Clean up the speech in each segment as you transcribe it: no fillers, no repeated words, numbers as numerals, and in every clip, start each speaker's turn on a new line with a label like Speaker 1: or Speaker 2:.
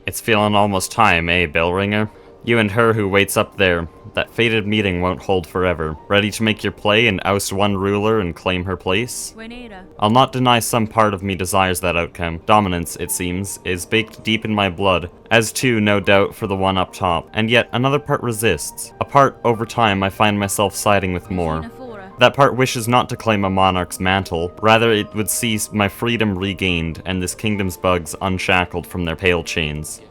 Speaker 1: It's feeling almost time, eh, Bellringer? You and her who waits up there. That fated meeting won't hold forever. Ready to make your play and oust one ruler and claim her place? I'll not deny some part of me desires that outcome. Dominance, it seems, is baked deep in my blood, as too, no doubt, for the one up top. And yet, another part resists. A part, over time, I find myself siding with more. That part wishes not to claim a monarch's mantle, rather it would see my freedom regained, and this kingdom's bugs unshackled from their pale chains.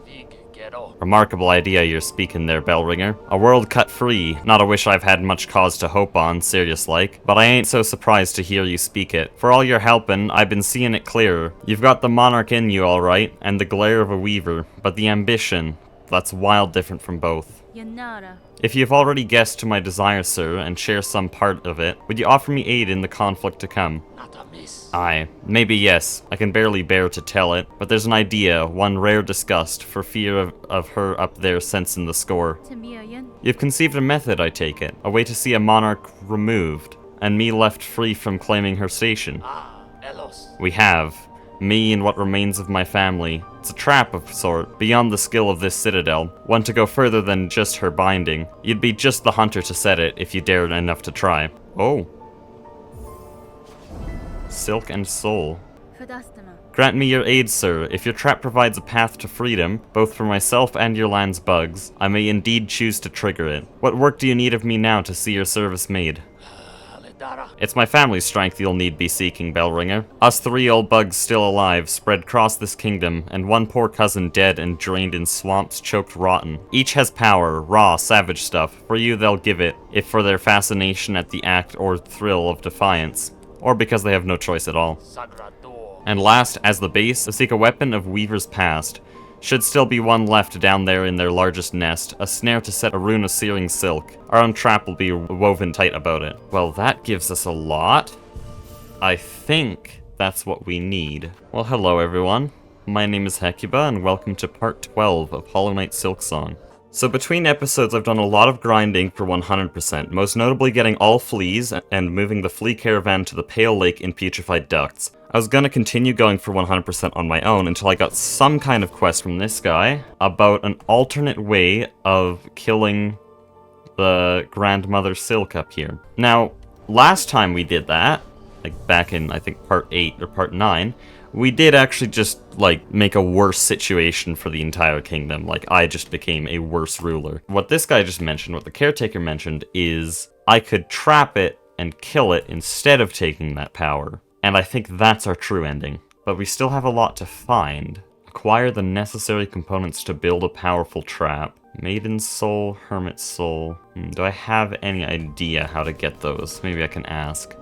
Speaker 1: Remarkable idea you're speaking there, Bellringer. A world cut free, not a wish I've had much cause to hope on, serious-like, but I ain't so surprised to hear you speak it. For all your helpin', I've been seeing it clearer. You've got the monarch in you, alright, and the glare of a weaver, but the ambition, that's wild different from both. If you've already guessed to my desire, sir, and share some part of it, would you offer me aid in the conflict to come? Aye, maybe yes. I can barely bear to tell it, but there's an idea, one rare disgust, for fear of her up there sensing the score. You've conceived a method, I take it, a way to see a monarch removed, and me left free from claiming her station. We have. Me and what remains of my family. It's a trap of sort, beyond the skill of this citadel, one to go further than just her binding. You'd be just the hunter to set it, if you dared enough to try. Oh. Silk and soul. Grant me your aid, sir. If your trap provides a path to freedom, both for myself and your land's bugs, I may indeed choose to trigger it. What work do you need of me now to see your service made? It's my family's strength you'll need be seeking, Bellringer. Us 3 old bugs still alive, spread across this kingdom, and one poor cousin dead and drained in swamps choked rotten. Each has power, raw, savage stuff. For you they'll give it, if for their fascination at the act or thrill of defiance. Or because they have no choice at all. And last, as the base, seek a weapon of Weaver's past. Should still be one left down there in their largest nest, a snare to set a rune of searing silk. Our own trap will be woven tight about it. Well, that gives us a lot. I think that's what we need. Well, hello everyone. My name is Hecuba, and welcome to part 12 of Hollow Knight Silksong. So between episodes I've done a lot of grinding for 100%, most notably getting all fleas and moving the flea caravan to the Pale Lake in Putrefied Ducts. I was gonna continue going for 100% on my own until I got some kind of quest from this guy about an alternate way of killing the grandmother Silk up here. Now, last time we did that, like back in I think part 8 or part 9, we did actually just, like, make a worse situation for the entire kingdom. Like, I just became a worse ruler. What this guy just mentioned, what the caretaker mentioned, is I could trap it and kill it instead of taking that power. And I think that's our true ending. But we still have a lot to find. Acquire the necessary components to build a powerful trap. Maiden Soul, Hermit Soul. Do I have any idea how to get those? Maybe I can ask.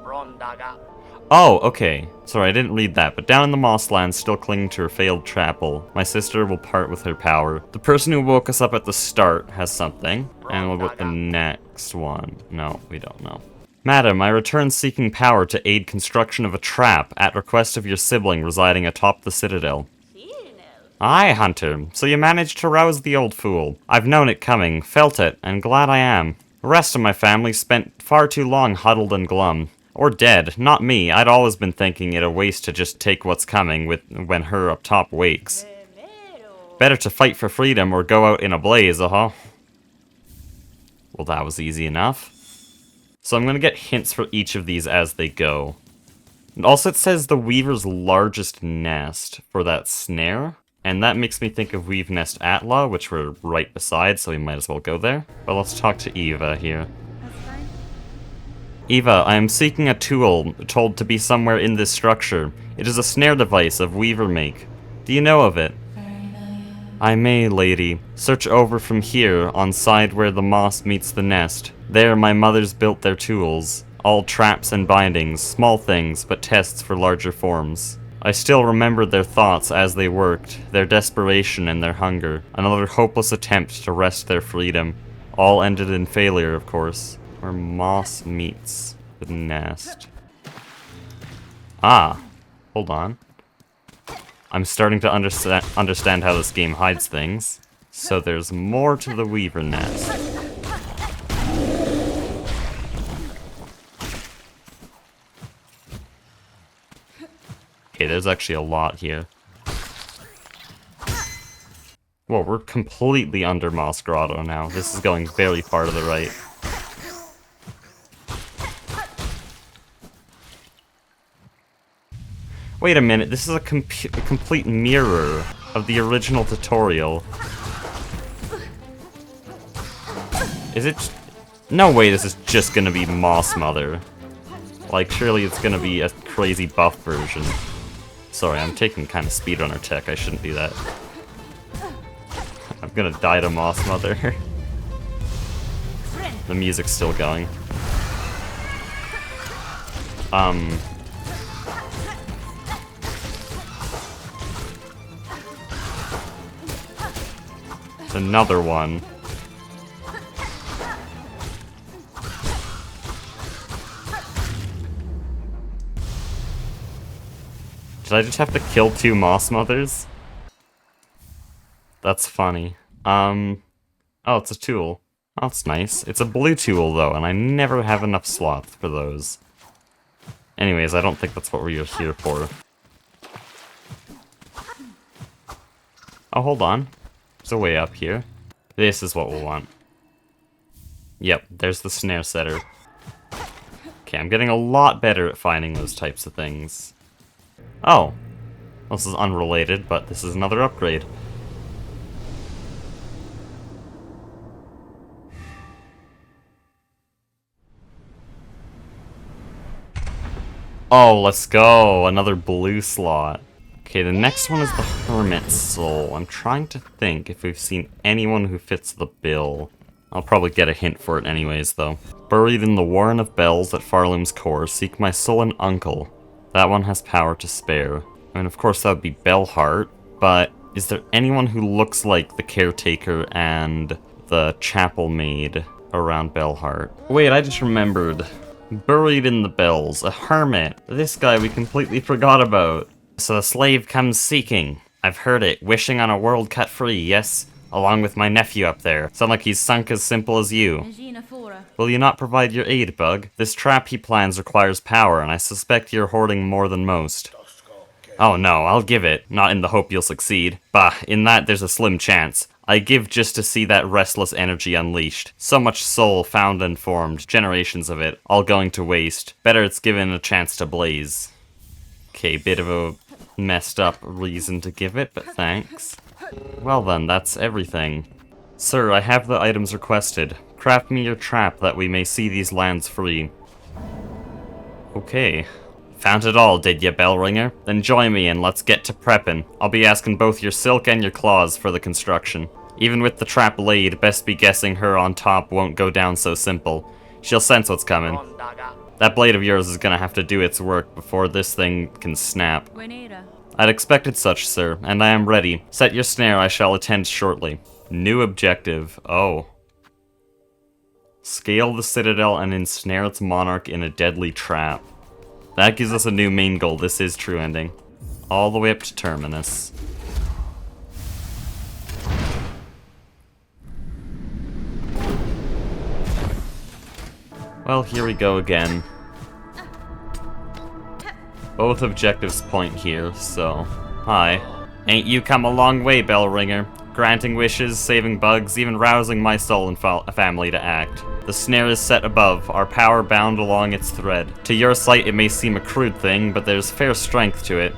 Speaker 1: Oh, okay. Sorry, I didn't read that, but down in the Mosslands, still clinging to her failed chapel, my sister will part with her power. The person who woke us up at the start has something, and what about the next one? No, we don't know. Madam, I return seeking power to aid construction of a trap at request of your sibling residing atop the citadel. Aye, Hunter, so you managed to rouse the old fool. I've known it coming, felt it, and glad I am. The rest of my family spent far too long huddled and glum. Or dead, not me. I'd always been thinking it a waste to just take what's coming when her up top wakes. Better to fight for freedom or go out in a blaze, Well, that was easy enough. So I'm gonna get hints for each of these as they go. And also it says the Weaver's largest nest for that snare. And that makes me think of Weave Nest Atla, which we're right beside, so we might as well go there. But let's talk to Eva here. Eva, I am seeking a tool, told to be somewhere in this structure. It is a snare device of Weaver make. Do you know of it? I may, lady. Search over from here, on side where the moss meets the nest. There my mothers built their tools. All traps and bindings, small things, but tests for larger forms. I still remembered their thoughts as they worked, their desperation and their hunger. Another hopeless attempt to wrest their freedom. All ended in failure, of course. Where moss meets the nest. Ah, hold on. I'm starting to understand how this game hides things. So there's more to the Weaver nest. Okay, there's actually a lot here. Whoa, we're completely under Moss Grotto now. This is going very far to the right. Wait a minute, this is a complete mirror of the original tutorial. Is it? No way this is just gonna be Moss Mother. Like, surely it's gonna be a crazy buff version. Sorry, I'm taking kind of speedrunner tech, I shouldn't do that. I'm gonna die to Moss Mother. The music's still going. Another one. Did I just have to kill 2 Moss Mothers? That's funny. Oh, it's a tool. Oh, that's nice. It's a blue tool, though, and I never have enough slots for those. Anyways, I don't think that's what we're here for. Oh, hold on. There's a way up here. This is what we'll want. Yep, there's the snare setter. Okay, I'm getting a lot better at finding those types of things. Oh. This is unrelated, but this is another upgrade. Oh, let's go! Another blue slot. Okay, the next one is the Hermit Soul. I'm trying to think if we've seen anyone who fits the bill. I'll probably get a hint for it anyways, though. Buried in the Warren of Bells at Farloom's core, seek my sullen uncle. That one has power to spare. I mean, of course that would be Bellheart, but is there anyone who looks like the caretaker and the chapel maid around Bellheart? Wait, I just remembered. Buried in the Bells, a hermit. This guy we completely forgot about. So the slave comes seeking. I've heard it, wishing on a world cut free, yes? Along with my nephew up there. Sound like he's sunk as simple as you. Will you not provide your aid, Bug? This trap he plans requires power, and I suspect you're hoarding more than most. Oh no, I'll give it, not in the hope you'll succeed. Bah, in that there's a slim chance. I give just to see that restless energy unleashed. So much soul found and formed, generations of it, all going to waste. Better it's given a chance to blaze. Okay, bit of a messed up reason to give it, but thanks. Well then, that's everything. Sir, I have the items requested. Craft me your trap that we may see these lands free. Okay. Found it all, did ya, Bellringer? Then join me and let's get to preppin'. I'll be asking both your silk and your claws for the construction. Even with the trap laid, best be guessing her on top won't go down so simple. She'll sense what's coming. That blade of yours is gonna have to do its work before this thing can snap. I'd expected such, sir, and I am ready. Set your snare, I shall attend shortly. New objective. Oh. Scale the citadel and ensnare its monarch in a deadly trap. That gives us a new main goal. This is true ending. All the way up to Terminus. Well, here we go again. Both objectives point here, so... Hi. Ain't you come a long way, Bellringer. Granting wishes, saving bugs, even rousing my soul and family to act. The snare is set above, our power bound along its thread. To your sight it may seem a crude thing, but there's fair strength to it.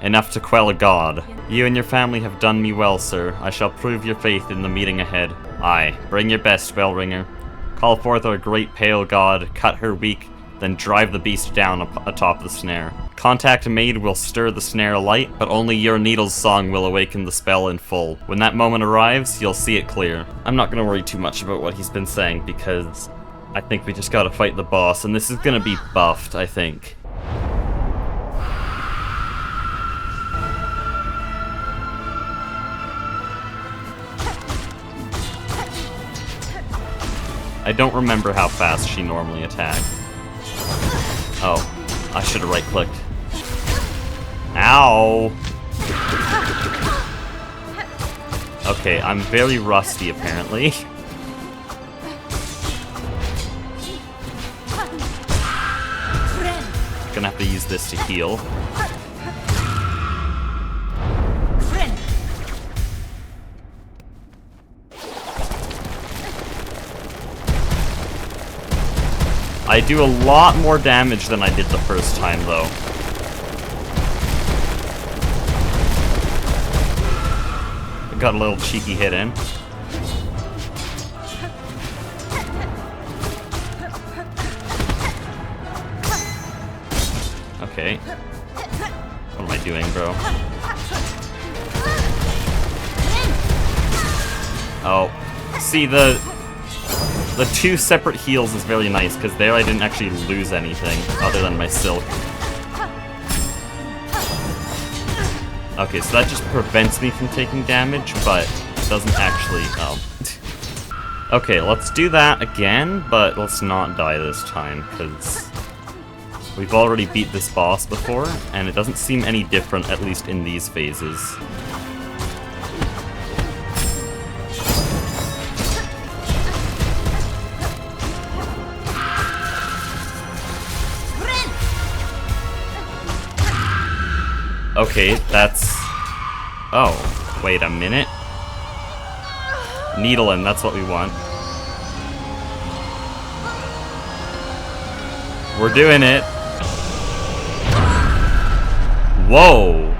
Speaker 1: Enough to quell a god. You and your family have done me well, sir. I shall prove your faith in the meeting ahead. Aye, bring your best, Bellringer. Call forth our great pale god, cut her weak, then drive the beast down atop the snare. Contact made will stir the snare alight, but only your needle's song will awaken the spell in full. When that moment arrives, you'll see it clear. I'm not gonna worry too much about what he's been saying, because I think we just gotta fight the boss, and this is gonna be buffed, I think. I don't remember how fast she normally attacked. Oh, I should have right-clicked. Ow! Okay, I'm very rusty, apparently. Gonna have to use this to heal. I do a lot more damage than I did the first time, though. Got a little cheeky hit in. Okay. What am I doing, bro? Oh. See, the two separate heals is very nice, because there I didn't actually lose anything other than my silk. Okay, so that just prevents me from taking damage, but doesn't actually... Oh. Okay, let's do that again, but let's not die this time, because we've already beat this boss before, and it doesn't seem any different, at least in these phases. Okay, that's... Oh, wait a minute. Needling, that's what we want. We're doing it. Whoa.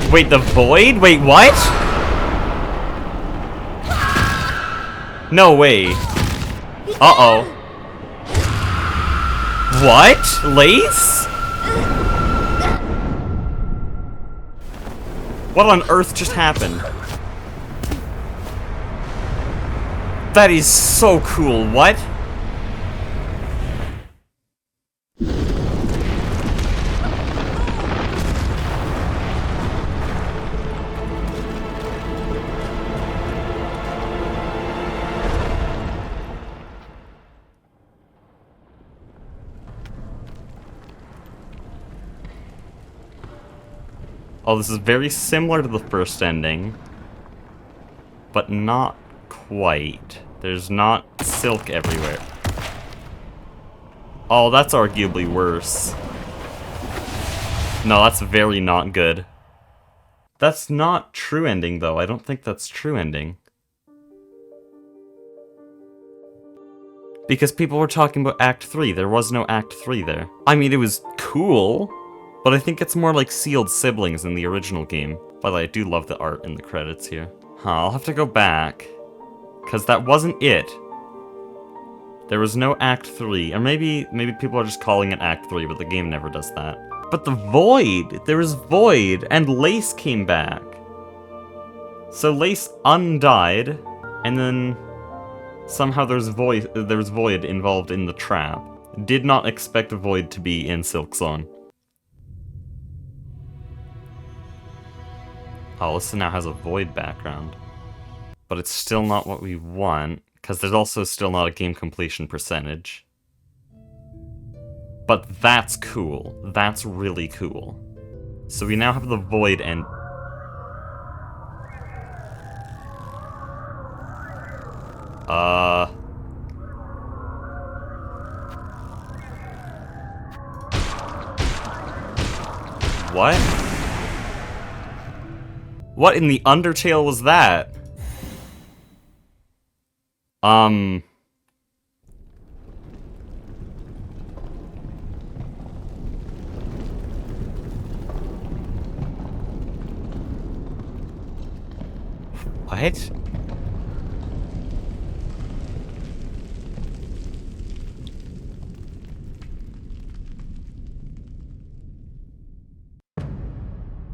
Speaker 1: Wait, the void? Wait, what? No way. Uh-oh. What? Lace? What on earth just happened? That is so cool. What? Oh, this is very similar to the first ending, but not quite. There's not silk everywhere. Oh, that's arguably worse. No, that's very not good. That's not true ending, though. I don't think that's true ending. Because people were talking about Act 3. There was no Act 3 there. I mean, it was cool, but I think it's more like sealed siblings in the original game. By the way, I do love the art in the credits here. Huh, I'll have to go back. Because that wasn't it. There was no Act 3. Or maybe people are just calling it Act 3, but the game never does that. But the Void! There was Void, and Lace came back. So Lace undied, and then somehow there's Void involved in the trap. Did not expect Void to be in Silksong. Oh, this now has a Void background. But it's still not what we want, because there's also still not a game completion percentage. But that's cool. That's really cool. So we now have the Void and... What? What in the Undertale was that? What?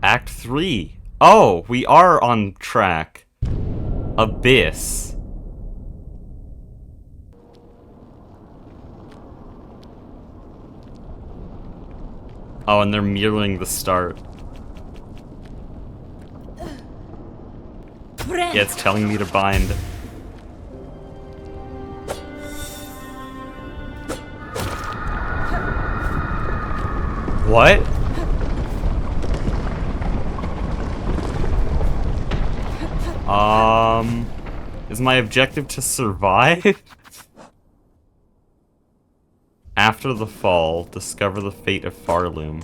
Speaker 1: Act 3. Oh, we are on track. Abyss. Oh, and they're mirroring the start. Yeah, it's telling me to bind. What? Is my objective to survive? After the fall, discover the fate of Farloom.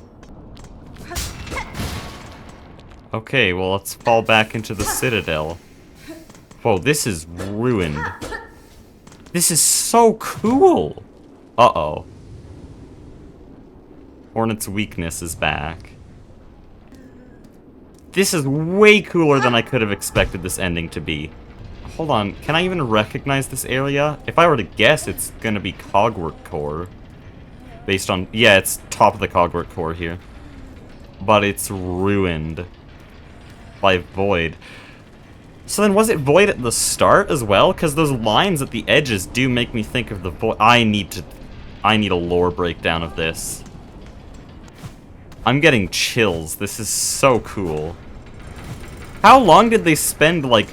Speaker 1: Okay, well, let's fall back into the Citadel. Whoa, this is ruined. This is so cool! Uh-oh. Hornet's weakness is back. This is way cooler than I could have expected this ending to be. Hold on, can I even recognize this area? If I were to guess, it's gonna be Cogwork Core. Based on... yeah, it's top of the Cogwork Core here. But it's ruined by Void. So then was it Void at the start as well? Because those lines at the edges do make me think of the Void. I need a lore breakdown of this. I'm getting chills. This is so cool. How long did they spend, like,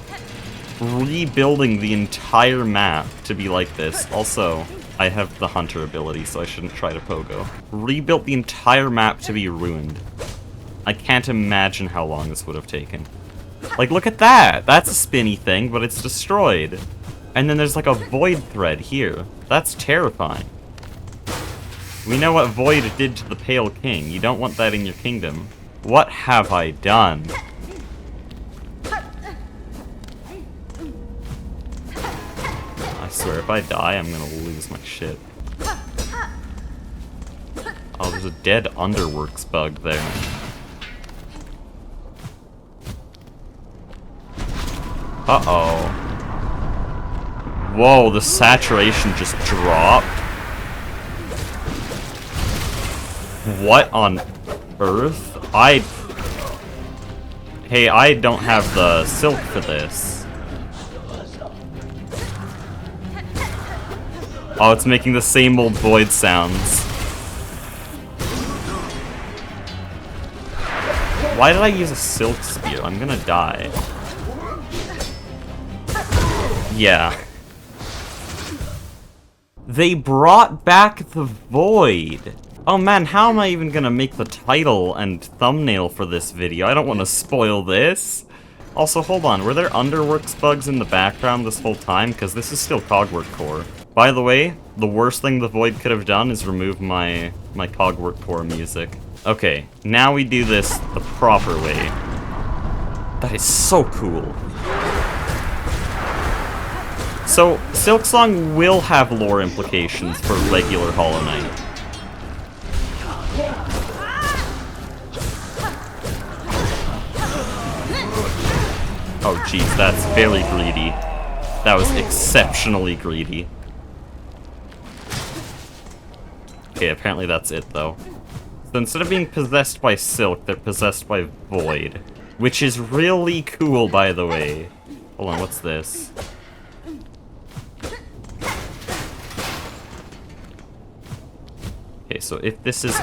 Speaker 1: rebuilding the entire map to be like this? Also, I have the Hunter ability, so I shouldn't try to pogo. Rebuilt the entire map to be ruined. I can't imagine how long this would have taken. Like, look at that! That's a spinny thing, but it's destroyed. And then there's like a Void thread here. That's terrifying. We know what Void did to the Pale King. You don't want that in your kingdom. What have I done? I swear, if I die, I'm gonna lose my shit. Oh, there's a dead Underworks bug there. Uh-oh. Whoa, the saturation just dropped. What on earth? Hey, I don't have the silk for this. Oh, it's making the same old Void sounds. Why did I use a silk spear? I'm gonna die. Yeah. They brought back the Void. Oh man, how am I even gonna make the title and thumbnail for this video? I don't want to spoil this. Also, hold on, were there Underworks bugs in the background this whole time? Because this is still Cogwork Core. By the way, the worst thing the Void could have done is remove my Cogwork Core music. Okay, now we do this the proper way. That is so cool. So, Silksong will have lore implications for regular Hollow Knight. Oh jeez, that's very greedy. That was exceptionally greedy. Okay, apparently that's it though. So instead of being possessed by Silk, they're possessed by Void. Which is really cool, by the way. Hold on, what's this? Okay, so if this is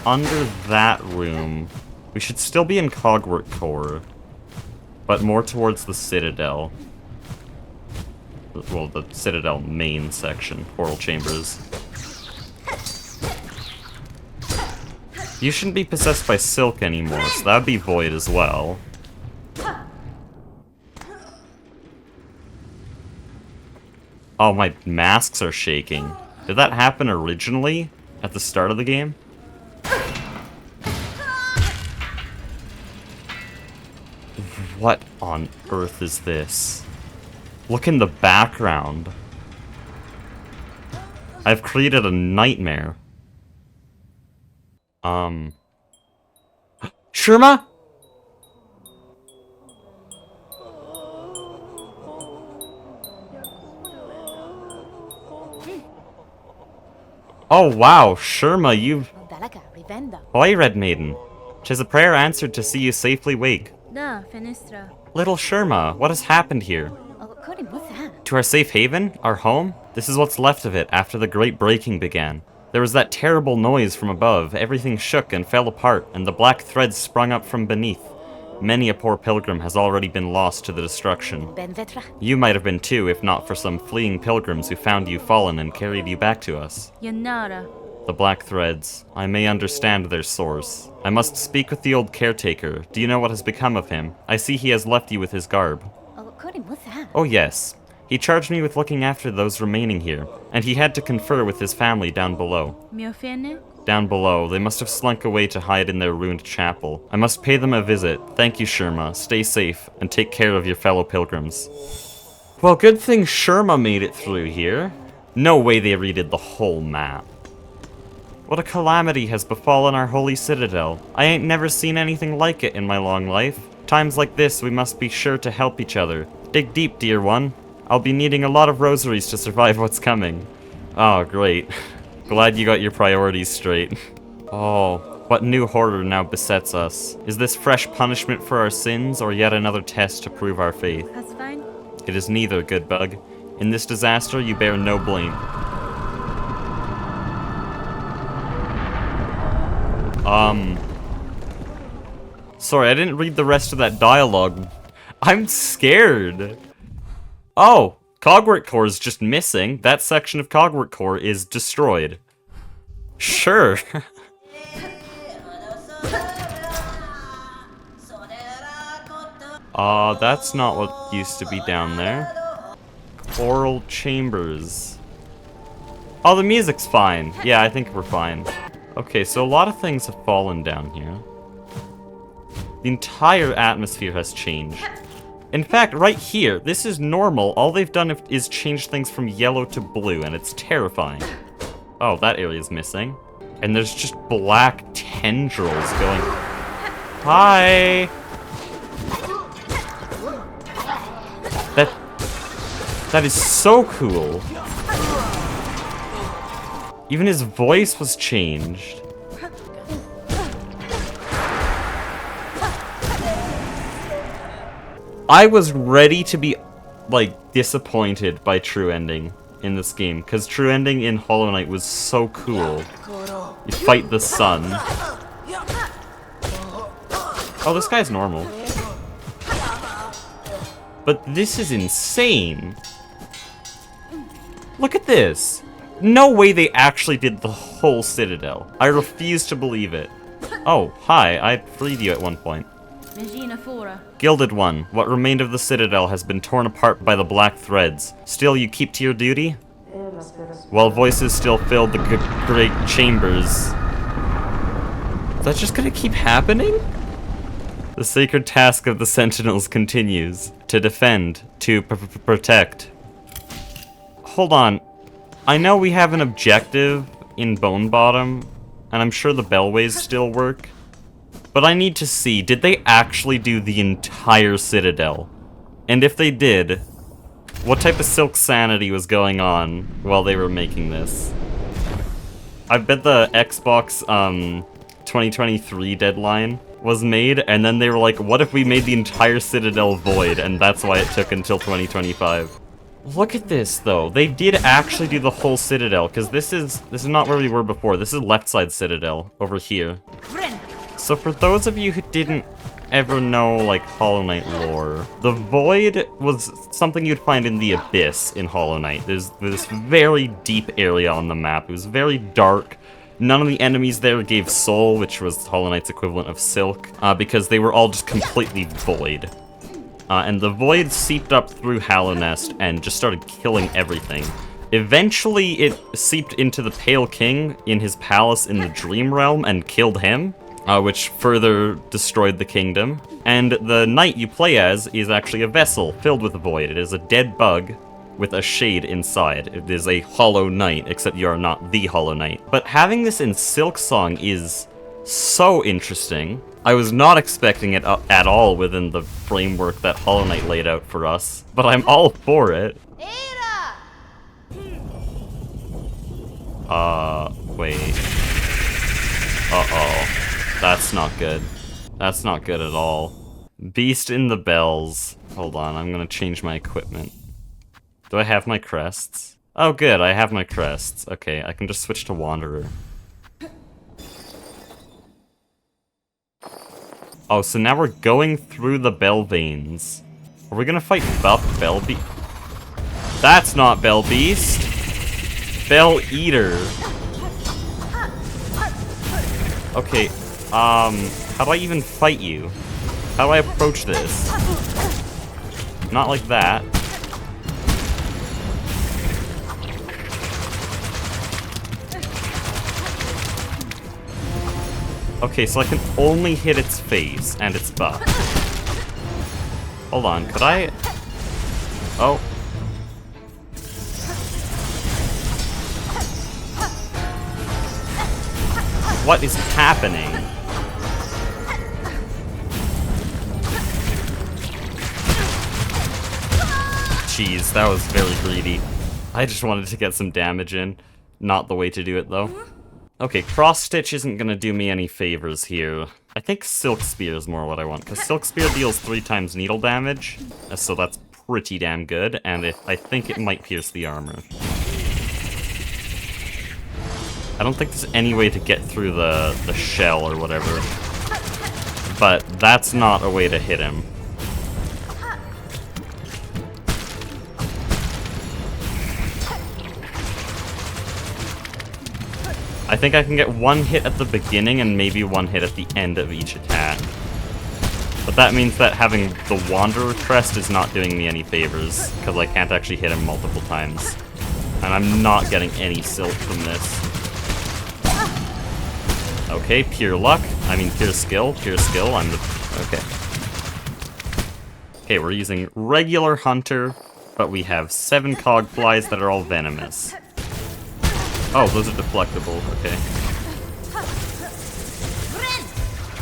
Speaker 1: under that room, we should still be in Cogwork Core, but more towards the Citadel. Well, the Citadel main section, Portal Chambers. You shouldn't be possessed by Silk anymore, so that'd be Void as well. Oh, my masks are shaking. Did that happen originally? At the start of the game? What on earth is this? Look in the background. I've created a nightmare. Sherma? Oh wow, Sherma, you've... Oi, Red Maiden. 'Tis a prayer answered to see you safely wake. Little Sherma, what has happened here? To our safe haven? Our home? This is what's left of it after the great breaking began. There was that terrible noise from above, everything shook and fell apart, and the black threads sprung up from beneath. Many a poor pilgrim has already been lost to the destruction. You might have been too, if not for some fleeing pilgrims who found you fallen and carried you back to us. The black threads. I may understand their source. I must speak with the old caretaker. Do you know what has become of him? I see he has left you with his garb. Oh yes. He charged me with looking after those remaining here, and he had to confer with his family down below. Down below, they must have slunk away to hide in their ruined chapel. I must pay them a visit. Thank you, Sherma. Stay safe, and take care of your fellow pilgrims. Well, good thing Sherma made it through here. No way they redid the whole map. What a calamity has befallen our holy citadel. I ain't never seen anything like it in my long life. Times like this, we must be sure to help each other. Dig deep, dear one. I'll be needing a lot of rosaries to survive what's coming. Oh, great. Glad you got your priorities straight. Oh, what new horror now besets us? Is this fresh punishment for our sins, or yet another test to prove our faith?
Speaker 2: That's fine.
Speaker 1: It is neither, good bug. In this disaster, you bear no blame. Sorry, I didn't read the rest of that dialogue. I'm scared. Oh, Cogwork Core is just missing. That section of Cogwork Core is destroyed. Sure. That's not what used to be down there. Choral chambers. Oh, the music's fine. Yeah, I think we're fine. Okay, so a lot of things have fallen down here. The entire atmosphere has changed. In fact, right here, this is normal. All they've done is change things from yellow to blue, and it's terrifying. Oh, that area's missing. And there's just black tendrils going... Hi! That is so cool. Even his voice was changed. I was ready to be, like, disappointed by True Ending in this game, because True Ending in Hollow Knight was so cool. You fight the sun. Oh, this guy's normal. But this is insane. Look at this. No way they actually did the whole citadel. I refuse to believe it. Oh, hi. I freed you at one point. Gilded One, what remained of the citadel has been torn apart by the black threads. Still, you keep to your duty? While voices still filled the great chambers. Is that just gonna keep happening? The sacred task of the sentinels continues. To defend, to protect. Hold on. I know we have an objective in Bone Bottom, and I'm sure the bellways still work. But I need to see, did they actually do the entire citadel? And if they did, what type of silk sanity was going on while they were making this? I bet the Xbox 2023 deadline was made, and then they were like, what if we made the entire citadel void, and that's why it took until 2025. Look at this, though. They did actually do the whole citadel, because this is not where we were before. This is left side citadel, over here. So for those of you who didn't ever know, like, Hollow Knight lore, the Void was something you'd find in the Abyss in Hollow Knight. There's this very deep area on the map. It was very dark. None of the enemies there gave soul, which was Hollow Knight's equivalent of silk, because they were all just completely void. And the Void seeped up through Hallownest and just started killing everything. Eventually, it seeped into the Pale King in his palace in the Dream Realm and killed him, which further destroyed the kingdom. And the knight you play as is actually a vessel filled with Void. It is a dead bug with a shade inside. It is a Hollow Knight, except you are not the Hollow Knight. But having this in Silksong is so interesting. I was not expecting it at all within the framework that Hollow Knight laid out for us, but I'm all for it. Wait. Uh-oh. That's not good. That's not good at all. Beast in the bells. Hold on, I'm gonna change my equipment. Do I have my crests? Oh good, I have my crests. Okay, I can just switch to Wanderer. Oh, so now we're going through the bell veins. Are we gonna fight Bell Beast? That's not Bell Beast! Bell Eater. Okay, how do I even fight you? How do I approach this? Not like that. Okay, so I can only hit its face and its butt. Hold on, could I... Oh, What is happening? Jeez, that was very greedy. I just wanted to get some damage in. Not the way to do it, though. Okay, cross-stitch isn't gonna do me any favors here. I think Silk Spear is more what I want, because Silk Spear deals 3 times needle damage, so that's pretty damn good, and I think it might pierce the armor. I don't think there's any way to get through the shell or whatever, but that's not a way to hit him. I think I can get 1 hit at the beginning and maybe 1 hit at the end of each attack. But that means that having the Wanderer crest is not doing me any favors, because I can't actually hit him multiple times. And I'm not getting any silk from this. Okay, pure luck. I mean, pure skill. Pure skill. Okay. Okay, we're using regular hunter, but we have 7 cogflies that are all venomous. Oh, those are deflectable, okay.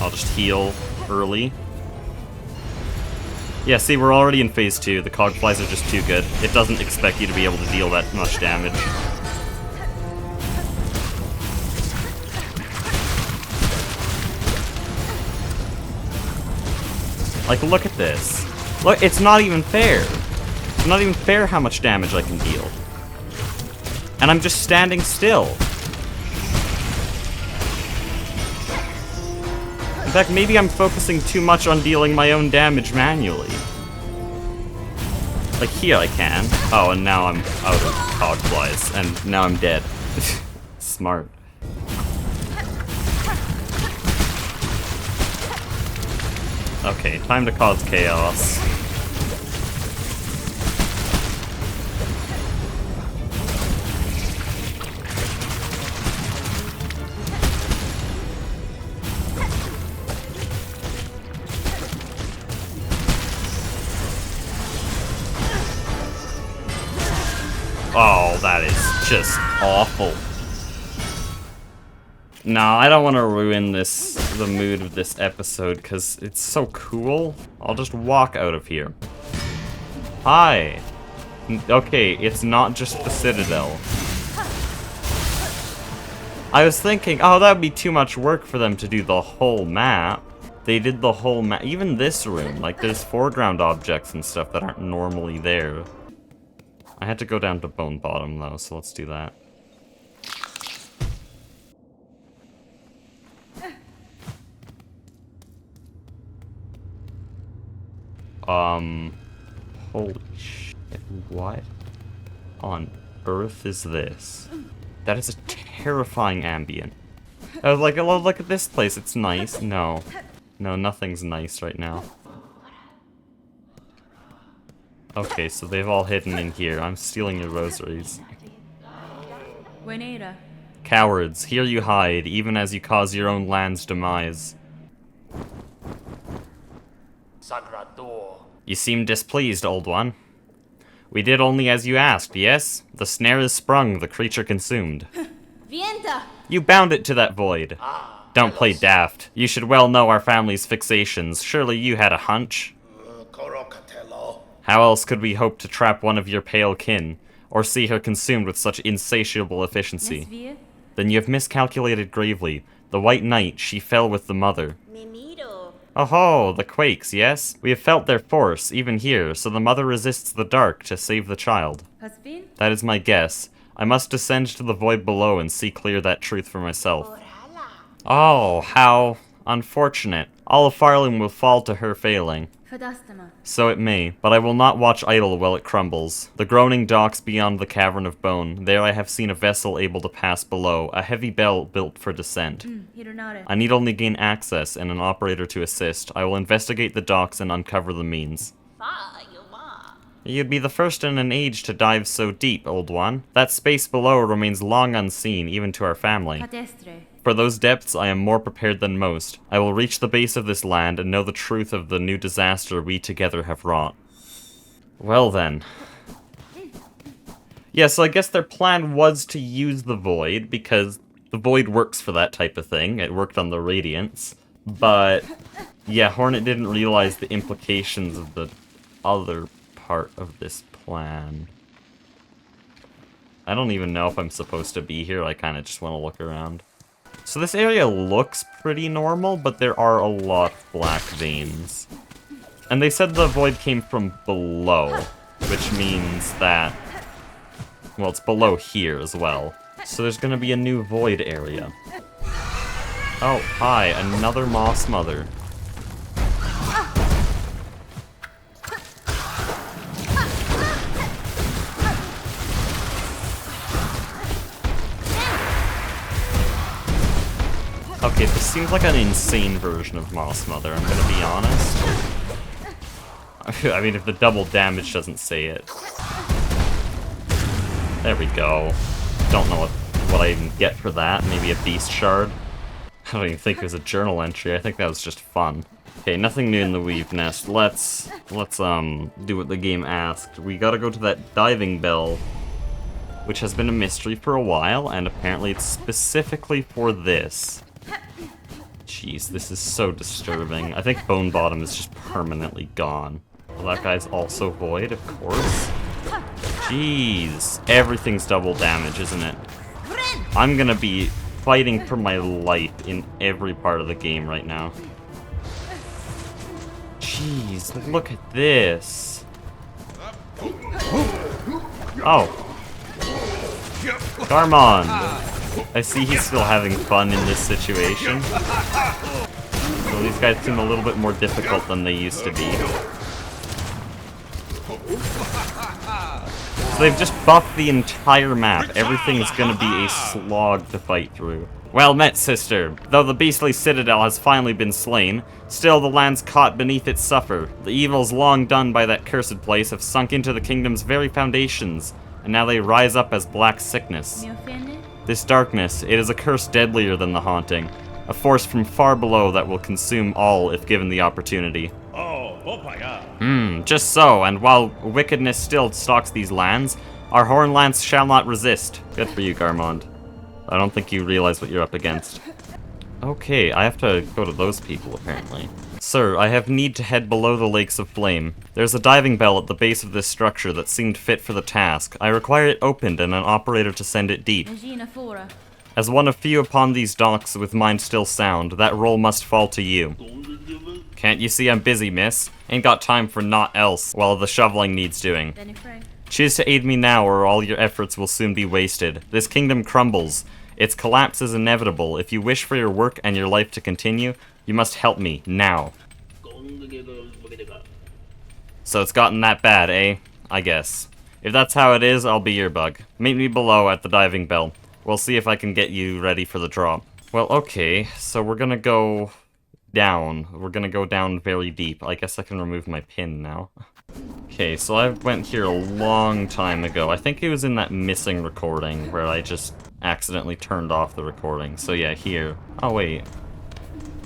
Speaker 1: I'll just heal early. Yeah, see, we're already in phase 2. The cogflies are just too good. It doesn't expect you to be able to deal that much damage. Like, look at this. Look, it's not even fair. It's not even fair how much damage I can deal. And I'm just standing still. In fact, maybe I'm focusing too much on dealing my own damage manually. Like, here I can. Oh, and now I'm out of cogflies, and now I'm dead. Smart. Okay, time to cause chaos. Oh, that is just awful. No, I don't want to ruin the mood of this episode, because it's so cool. I'll just walk out of here. Hi. Okay, it's not just the Citadel. I was thinking, oh, that would be too much work for them to do the whole map. They did the whole map, even this room. Like, there's foreground objects and stuff that aren't normally there. I had to go down to Bone Bottom, though, so let's do that. Holy shit, what on earth is this? That is a terrifying ambient. I was like, oh, look at this place, it's nice. No. No, nothing's nice right now. Okay, so they've all hidden in here. I'm stealing your rosaries. Cowards, here you hide, even as you cause your own land's demise. You seem displeased, old one. We did only as you asked, yes? The snare is sprung, the creature consumed. You bound it to that void. Don't play daft. You should well know our family's fixations. Surely you had a hunch? How else could we hope to trap one of your pale kin, or see her consumed with such insatiable efficiency? Then you have miscalculated gravely. The White Knight, she fell with the mother. Oh-ho, the Quakes, yes? We have felt their force, even here, so the mother resists the dark to save the child. That is my guess. I must descend to the void below and see clear that truth for myself. Oh, how unfortunate. All of Farling will fall to her failing. So it may, but I will not watch idle while it crumbles. The groaning docks beyond the cavern of bone, there I have seen a vessel able to pass below, a heavy bell built for descent. I need only gain access and an operator to assist. I will investigate the docks and uncover the means. You'd be the first in an age to dive so deep, old one. That space below remains long unseen, even to our family. For those depths, I am more prepared than most. I will reach the base of this land and know the truth of the new disaster we together have wrought. Well then. Yeah, so I guess their plan was to use the void, because The void works for that type of thing. It worked on the radiance. But, yeah, Hornet didn't realize the implications of the other part of this plan. I don't even know if I'm supposed to be here. I kind of just want to look around. So this area looks pretty normal, but there are a lot of black veins. And they said the void came from below, which means that, well, it's below here as well. So there's gonna be a new void area. Oh, hi, another moss mother. Okay, this seems like an insane version of Moss Mother, I'm gonna be honest. I mean, if the double damage doesn't say it. There we go. Don't know what I even get for that. Maybe a beast shard? I don't even think it was a journal entry. I think that was just fun. Okay, nothing new in the weave nest. Let's do what the game asked. We gotta go to that diving bell, which has been a mystery for a while, and apparently it's specifically for this. Jeez, this is so disturbing. I think Bone Bottom is just permanently gone. Well, that guy's also void, of course. Jeez, everything's double damage, isn't it? I'm gonna be fighting for my life in every part of the game right now. Jeez, look at this. Oh. Garmond. I see he's still having fun in this situation. So these guys seem a little bit more difficult than they used to be. So they've just buffed the entire map. Everything's gonna be a slog to fight through. Well met, sister. Though the beastly citadel has finally been slain, still the lands caught beneath it suffer. The evils long done by that cursed place have sunk into the kingdom's very foundations, and now they rise up as black sickness. This darkness, it is a curse deadlier than the haunting, a force from far below that will consume all if given the opportunity. Just so, and while wickedness still stalks these lands, our Hornlance shall not resist. Good for you, Garmond. I don't think you realize what you're up against. Okay, I have to go to those people, apparently. Sir, I have need to head below the Lakes of Flame. There's a diving bell at the base of this structure that seemed fit for the task. I require it opened and an operator to send it deep. As one of few upon these docks with mind still sound, that role must fall to you. Can't you see I'm busy, miss? Ain't got time for naught else while the shoveling needs doing. Choose to aid me now or all your efforts will soon be wasted. This kingdom crumbles. Its collapse is inevitable. If you wish for your work and your life to continue, you must help me, now. So it's gotten that bad, eh? I guess. If that's how it is, I'll be your bug. Meet me below at the diving bell. We'll see if I can get you ready for the drop. Well, okay, so we're gonna go down. We're gonna go down very deep. I guess I can remove my pin now. Okay, so I went here a long time ago. I think it was in that missing recording where I just accidentally turned off the recording. So yeah, here. Oh, wait.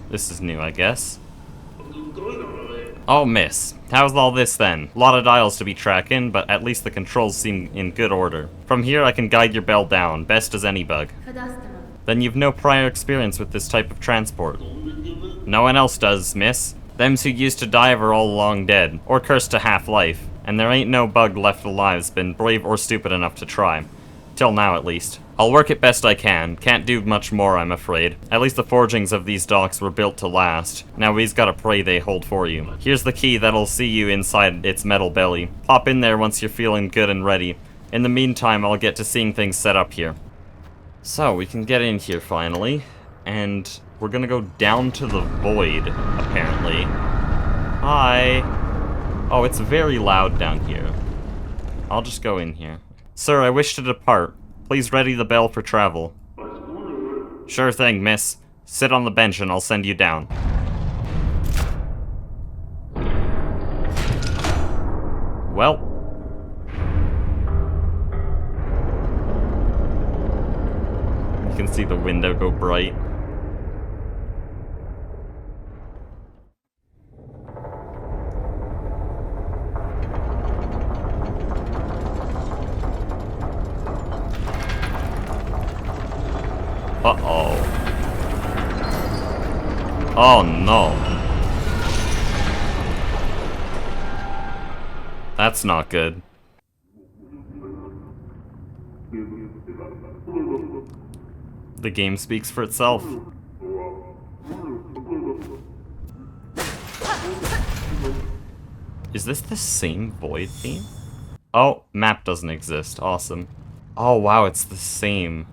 Speaker 1: This is new, I guess. Oh, miss. How's all this then? A lot of dials to be tracking, but at least the controls seem in good order. From here I can guide your bell down, best as any bug. Then you've no prior experience with this type of transport. No one else does, miss. Them who used to dive are all long dead, or cursed to half-life, and there ain't no bug left alive's been brave or stupid enough to try. Till now, at least. I'll work it best I can. Can't do much more, I'm afraid. At least the forgings of these docks were built to last. Now we's gotta pray they hold for you. Here's the key that'll see you inside its metal belly. Pop in there once you're feeling good and ready. In the meantime, I'll get to seeing things set up here. So, we can get in here finally. And we're gonna go down to the void, apparently. Hi. Oh, it's very loud down here. I'll just go in here. Sir, I wish to depart. Please ready the bell for travel. Sure thing, miss. Sit on the bench and I'll send you down. Well. You can see the window go bright. Uh-oh. Oh no. That's not good. The game speaks for itself. Is this the same Void theme? Oh, map doesn't exist. Awesome. Oh wow, it's the same.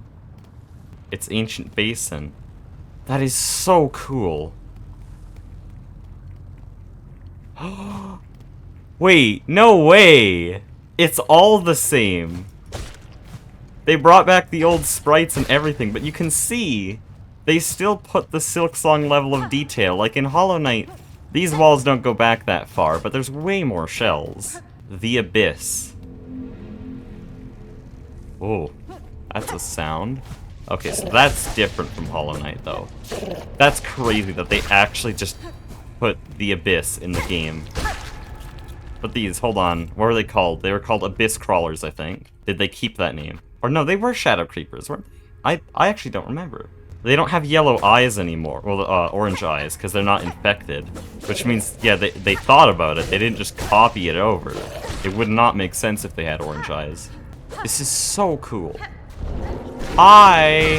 Speaker 1: It's Ancient Basin. That is so cool. Wait, no way! It's all the same. They brought back the old sprites and everything, but you can see they still put the Silksong level of detail. Like in Hollow Knight, these walls don't go back that far, but there's way more shells. The Abyss. Oh, that's a sound. Okay, so that's different from Hollow Knight, though. That's crazy that they actually just put the Abyss in the game. But these, hold on, what were they called? They were called Abyss Crawlers, I think. Did they keep that name? Or no, they were Shadow Creepers, weren't they? I actually don't remember. They don't have yellow eyes anymore, well, orange eyes, because they're not infected. Which means, yeah, they thought about it, they didn't just copy it over. It would not make sense if they had orange eyes. This is so cool. Hi!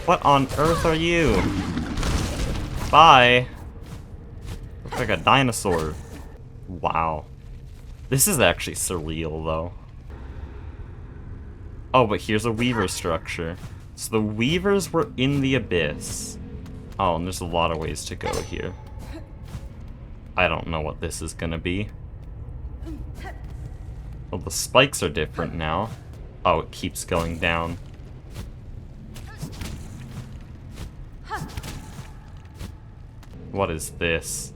Speaker 1: What on earth are you? Bye! Looks like a dinosaur. Wow. This is actually surreal, though. Oh, but here's a Weaver structure. So the Weavers were in the Abyss. Oh, and there's a lot of ways to go here. I don't know what this is gonna be. Well, the spikes are different now. Oh, it keeps going down. What is this?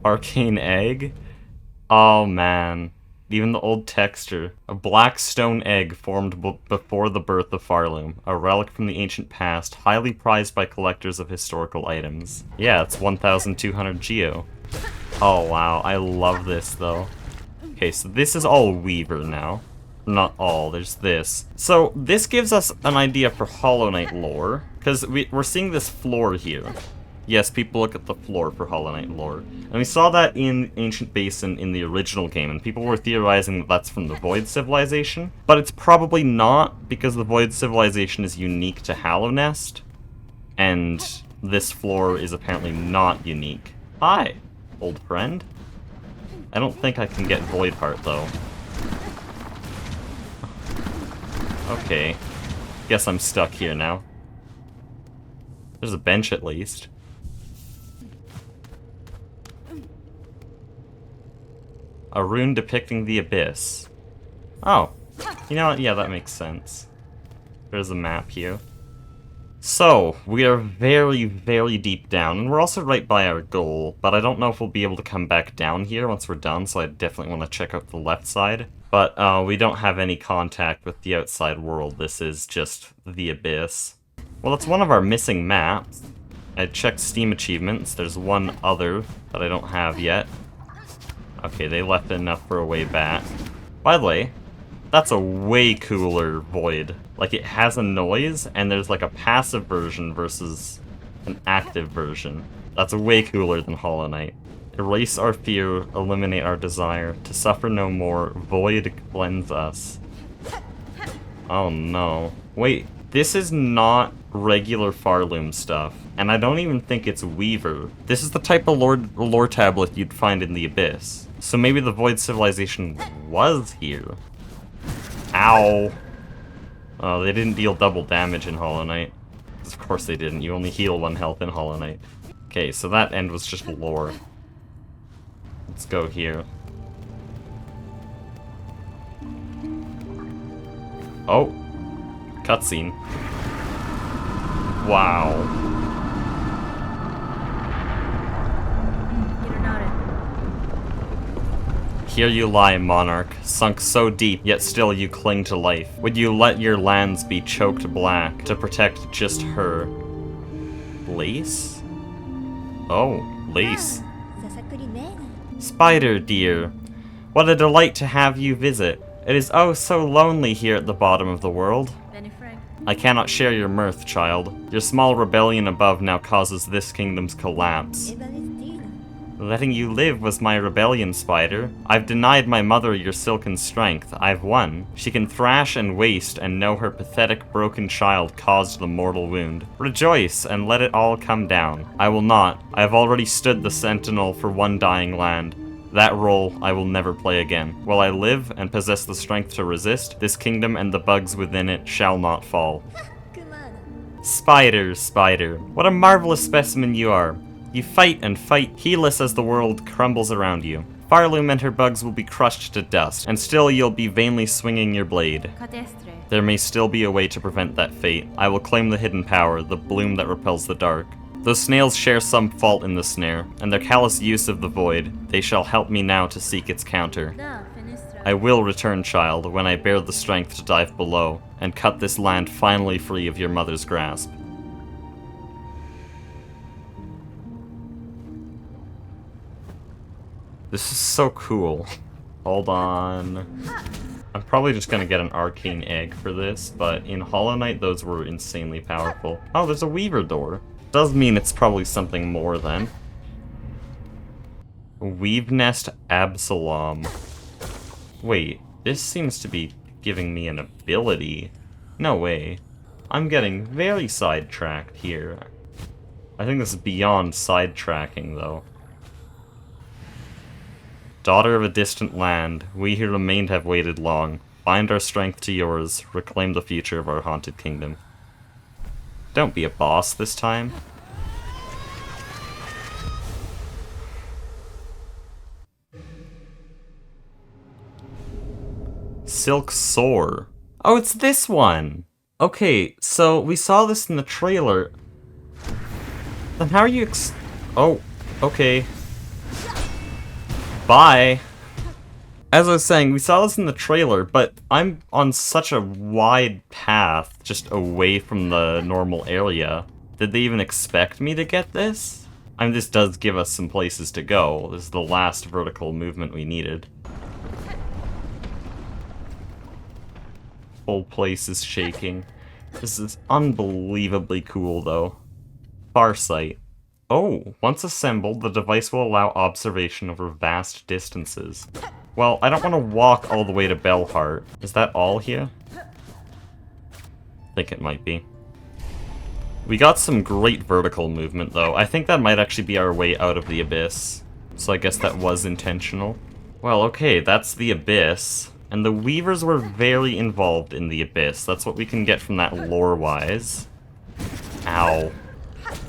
Speaker 1: Arcane egg? Oh man. Even the old texture. A black stone egg formed before the birth of Farloom. A relic from the ancient past, highly prized by collectors of historical items. Yeah, it's 1,200 geo. Oh wow, I love this though. Okay, so this is all Weaver now. Not all, there's this. So this gives us an idea for Hollow Knight lore, because we're seeing this floor here. Yes, people look at the floor for Hollow Knight lore. And we saw that in Ancient Basin in the original game, and people were theorizing that that's from the Void Civilization. But it's probably not, because the Void Civilization is unique to Hallownest, and this floor is apparently not unique. Hi, old friend. I don't think I can get Void Heart, though. Okay. Guess I'm stuck here now. There's a bench at least. A rune depicting the Abyss. Oh. You know what? Yeah, that makes sense. There's a map here. So, we are very, very deep down, and we're also right by our goal, but I don't know if we'll be able to come back down here once we're done, so I definitely want to check out the left side. But we don't have any contact with the outside world. This is just the Abyss. Well, it's one of our missing maps. I checked Steam achievements. There's one other that I don't have yet. Okay, they left enough for a way back. By the way, that's a way cooler Void. Like, it has a noise, and there's like a passive version versus an active version. That's way cooler than Hollow Knight. Erase our fear, eliminate our desire. To suffer no more, Void cleanse us. Oh no. Wait, this is not regular Farloom stuff. And I don't even think it's Weaver. This is the type of lore tablet you'd find in the Abyss. So maybe the Void Civilization was here. Ow. Oh, they didn't deal double damage in Hollow Knight. Of course they didn't. You only heal 1 health in Hollow Knight. Okay, so that end was just lore. Let's go here. Oh. Cutscene. Wow. Here you lie, monarch, sunk so deep, yet still you cling to life. Would you let your lands be choked black to protect just her? Lace? Oh, lace. Spider, dear. What a delight to have you visit. It is oh so lonely here at the bottom of the world. I cannot share your mirth, child. Your small rebellion above now causes this kingdom's collapse. Letting you live was my rebellion, Spider. I've denied my mother your silken strength. I've won. She can thrash and waste and know her pathetic broken child caused the mortal wound. Rejoice and let it all come down. I will not. I have already stood the sentinel for one dying land. That role I will never play again. While I live and possess the strength to resist, this kingdom and the bugs within it shall not fall. Spider, Spider, what a marvelous specimen you are. You fight and fight, heedless as the world crumbles around you. Farloom and her bugs will be crushed to dust, and still you'll be vainly swinging your blade. There may still be a way to prevent that fate. I will claim the hidden power, the bloom that repels the dark. Those snails share some fault in the snare, and their callous use of the void. They shall help me now to seek its counter. I will return, child, when I bear the strength to dive below, and cut this land finally free of your mother's grasp. This is so cool. Hold on. I'm probably just gonna get an arcane egg for this, but in Hollow Knight those were insanely powerful. Oh, there's a weaver door. Does mean it's probably something more then. Weave Nest Absalom. Wait, this seems to be giving me an ability. No way. I'm getting very sidetracked here. I think this is beyond sidetracking though. Daughter of a distant land, we who remained have waited long. Bind our strength to yours, reclaim the future of our haunted kingdom. Don't be a boss this time. Silksong. Oh, it's this one! Okay, so we saw this in the trailer. Then how are you oh, okay. Bye! As I was saying, we saw this in the trailer, but I'm on such a wide path just away from the normal area. Did they even expect me to get this? I mean, this does give us some places to go. This is the last vertical movement we needed. Whole place is shaking. This is unbelievably cool, though. Farsight. Oh, once assembled, the device will allow observation over vast distances. Well, I don't want to walk all the way to Bellheart. Is that all here? I think it might be. We got some great vertical movement, though. I think that might actually be our way out of the Abyss. So I guess that was intentional. Well, okay, that's the Abyss. And the Weavers were very involved in the Abyss. That's what we can get from that lore-wise. Ow.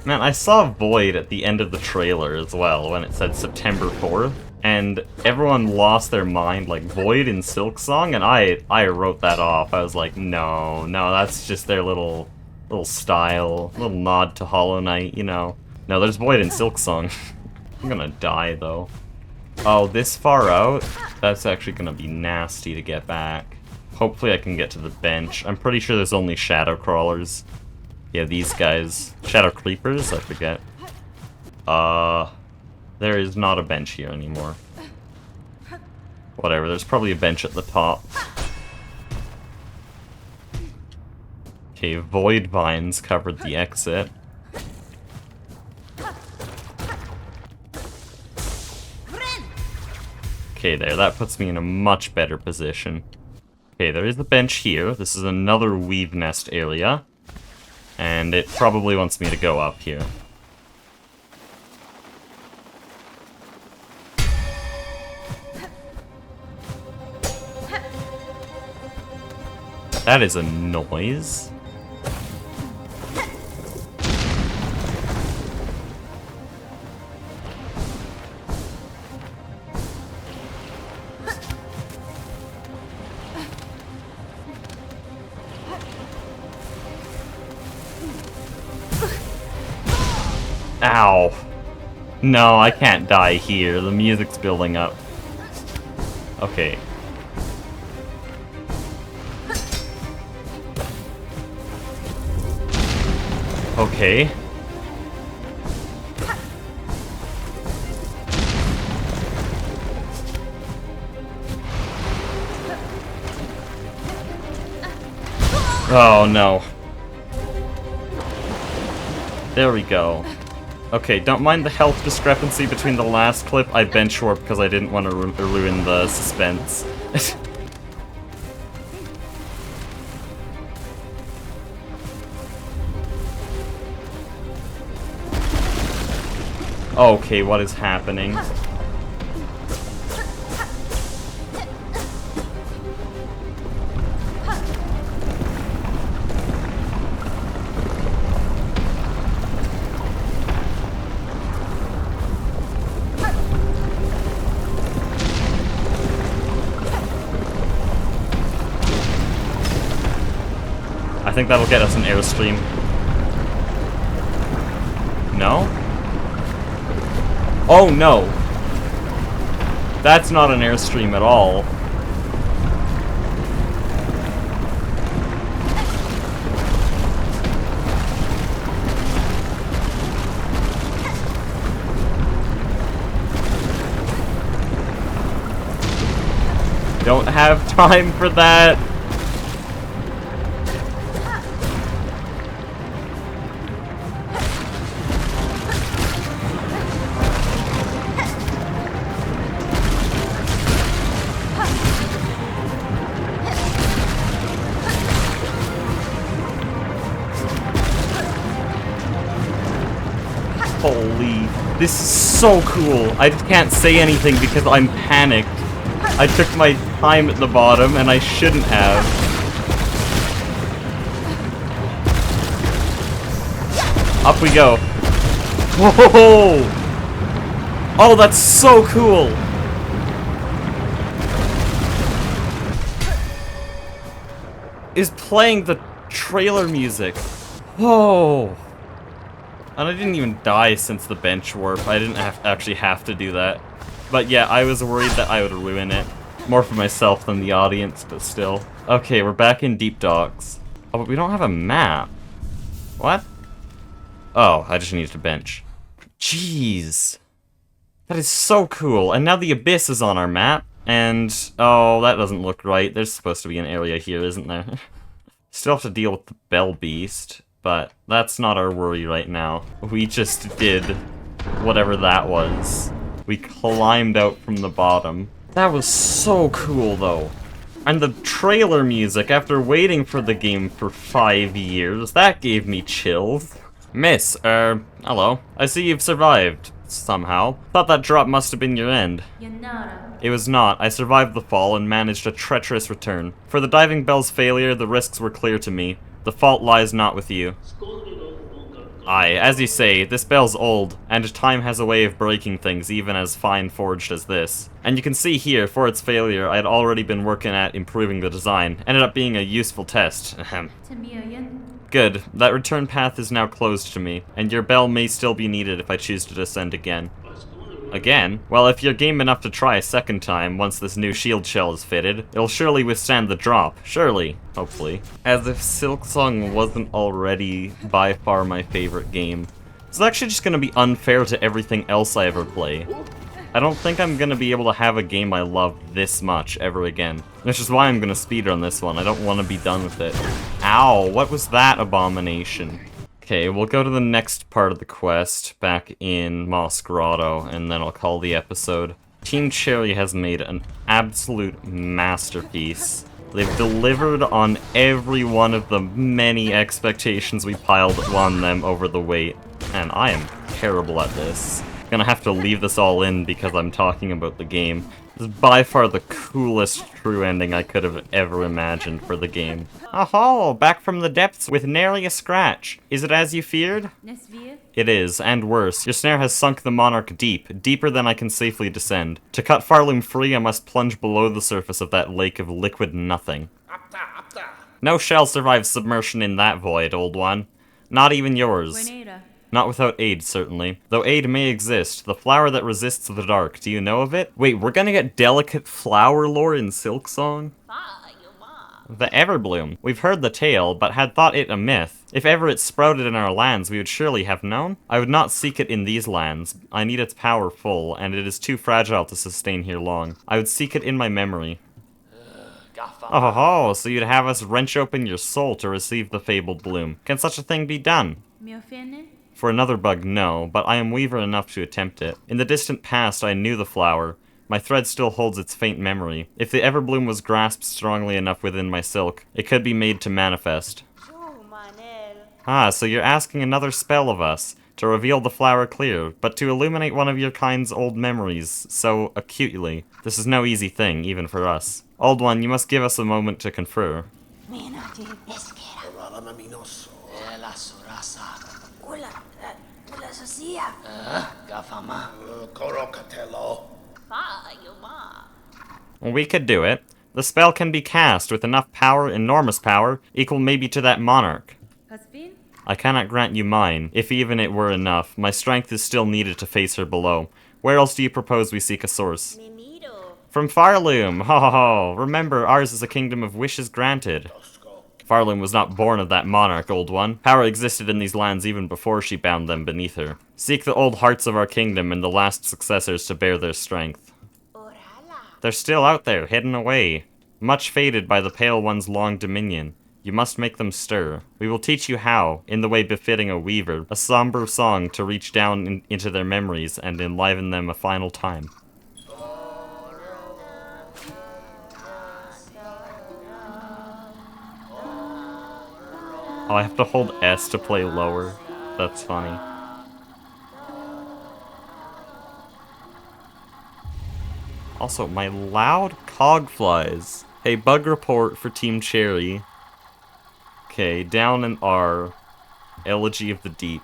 Speaker 1: Man, I saw Void at the end of the trailer as well, when it said September 4th. And everyone lost their mind, like, Void in Silksong, and I wrote that off. I was like, no, that's just their little style, little nod to Hollow Knight, you know. No, there's Void in Silksong. I'm gonna die, though. Oh, this far out? That's actually gonna be nasty to get back. Hopefully I can get to the bench. I'm pretty sure there's only shadow crawlers. Yeah, these guys. Shadow creepers? I forget. There is not a bench here anymore. Whatever, there's probably a bench at the top. Okay, void vines covered the exit. Okay, there, that puts me in a much better position. Okay, there is a bench here. This is another weave nest area. And it probably wants me to go up here. That is a noise. Ow. No, I can't die here. The music's building up. Okay. Okay. Oh no. There we go. Okay, don't mind the health discrepancy between the last clip. I bench warped because I didn't want to ruin the suspense. Okay, what is happening? I think that'll get us an airstream. No? Oh no! That's not an airstream at all. Don't have time for that. Holy, this is so cool. I just can't say anything because I'm panicked. I took my time at the bottom and I shouldn't have. Up we go. Whoa! Oh, that's so cool! Is playing the trailer music. Whoa! And I didn't even die since the bench warp. I didn't actually have to do that. But yeah, I was worried that I would ruin it. More for myself than the audience, but still. Okay, we're back in Deep Docks. Oh, but we don't have a map. What? Oh, I just needed to bench. Jeez. That is so cool. And now the Abyss is on our map. And, oh, that doesn't look right. There's supposed to be an area here, isn't there? Still have to deal with the Bell Beast. But that's not our worry right now. We just did whatever that was. We climbed out from the bottom. That was so cool, though. And the trailer music, after waiting for the game for 5 years, that gave me chills. Miss, hello. I see you've survived, somehow. Thought that drop must have been your end. It was not. I survived the fall and managed a treacherous return. For the diving bell's failure, the risks were clear to me. The fault lies not with you. Aye, as you say, this bell's old, and time has a way of breaking things even as fine-forged as this. And you can see here, for its failure, I had already been working at improving the design. Ended up being a useful test. Ahem. Good. That return path is now closed to me, and your bell may still be needed if I choose to descend again. Again? Well, if you're game enough to try a second time, once this new shield shell is fitted, it'll surely withstand the drop. Surely. Hopefully. As if Silksong wasn't already by far my favorite game. It's actually just gonna be unfair to everything else I ever play. I don't think I'm gonna be able to have a game I love this much ever again. Which is why I'm gonna speedrun this one. I don't want to be done with it. Ow, what was that abomination? Okay, we'll go to the next part of the quest, back in Moss Grotto, and then I'll call the episode. Team Cherry has made an absolute masterpiece. They've delivered on every one of the many expectations we piled on them over the wait, and I am terrible at this. I'm gonna have to leave this all in because I'm talking about the game. This is by far the coolest true ending I could have ever imagined for the game. Aha! Back from the depths with nary a scratch. Is it as you feared? It is, and worse. Your snare has sunk the monarch deep, deeper than I can safely descend. To cut Farloom free, I must plunge below the surface of that lake of liquid nothing. No shell survives submersion in that void, old one. Not even yours. Not without aid, certainly. Though aid may exist, the flower that resists the dark, do you know of it? Wait, we're gonna get delicate flower lore in Silksong? The everbloom. We've heard the tale, but had thought it a myth. If ever it sprouted in our lands, we would surely have known. I would not seek it in these lands. I need its power full, and it is too fragile to sustain here long. I would seek it in my memory. Oh ho, so you'd have us wrench open your soul to receive the fabled bloom. Can such a thing be done? For another bug, no, but I am weaver enough to attempt it. In the distant past, I knew the flower. My thread still holds its faint memory. If the everbloom was grasped strongly enough within my silk, it could be made to manifest. Ah, so you're asking another spell of us, to reveal the flower clear, but to illuminate one of your kind's old memories so acutely. This is no easy thing, even for us. Old One, you must give us a moment to confer. We could do it. The spell can be cast with enough power, enormous power, equal maybe to that monarch. I cannot grant you mine, if even it were enough. My strength is still needed to face her below. Where else do you propose we seek a source? From Farloom! Ho ho ho! Remember, ours is a kingdom of wishes granted. Farloom was not born of that monarch, Old One. Power existed in these lands even before she bound them beneath her. Seek the old hearts of our kingdom and the last successors to bear their strength. They're still out there, hidden away, much faded by the Pale One's long dominion. You must make them stir. We will teach you how, in the way befitting a weaver, a somber song to reach down into their memories and enliven them a final time. Oh, I have to hold S to play lower. That's funny. Also, my loud cog flies. Hey, bug report for Team Cherry. Okay, down an R. Elegy of the Deep.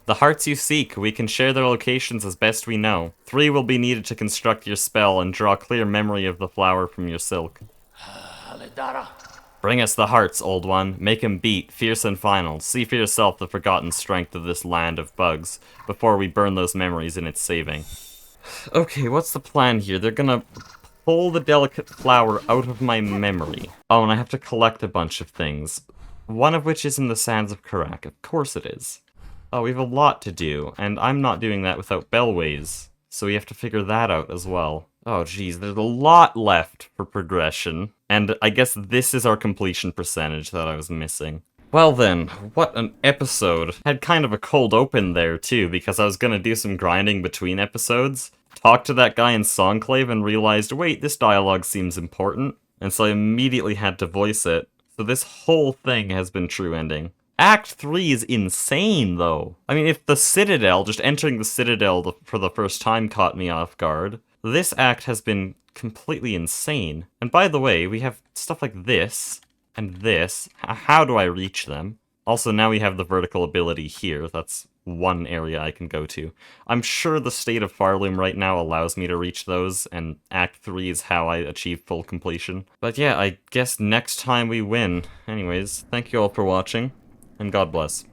Speaker 1: The hearts you seek, we can share their locations as best we know. 3 will be needed to construct your spell and draw clear memory of the flower from your silk. Bring us the hearts, Old One. Make him beat, fierce and final. See for yourself the forgotten strength of this land of bugs, before we burn those memories in its saving. Okay, what's the plan here? They're gonna pull the delicate flower out of my memory. Oh, and I have to collect a bunch of things. One of which is in the Sands of Karak. Of course it is. Oh, we have a lot to do, and I'm not doing that without Bellways. So we have to figure that out as well. Oh geez, there's a lot left for progression. And I guess this is our completion percentage that I was missing. Well then, what an episode. Had kind of a cold open there too, because I was gonna do some grinding between episodes. Talked to that guy in Songclave and realized, wait, this dialogue seems important. And so I immediately had to voice it. So this whole thing has been true ending. Act 3 is insane, though. I mean, if the Citadel, just entering the Citadel for the first time caught me off guard, this act has been completely insane. And by the way, we have stuff like this, and this. How do I reach them? Also, now we have the vertical ability here. That's one area I can go to. I'm sure the state of Farloom right now allows me to reach those, and Act 3 is how I achieve full completion. But yeah, I guess next time we win. Anyways, thank you all for watching, and God bless.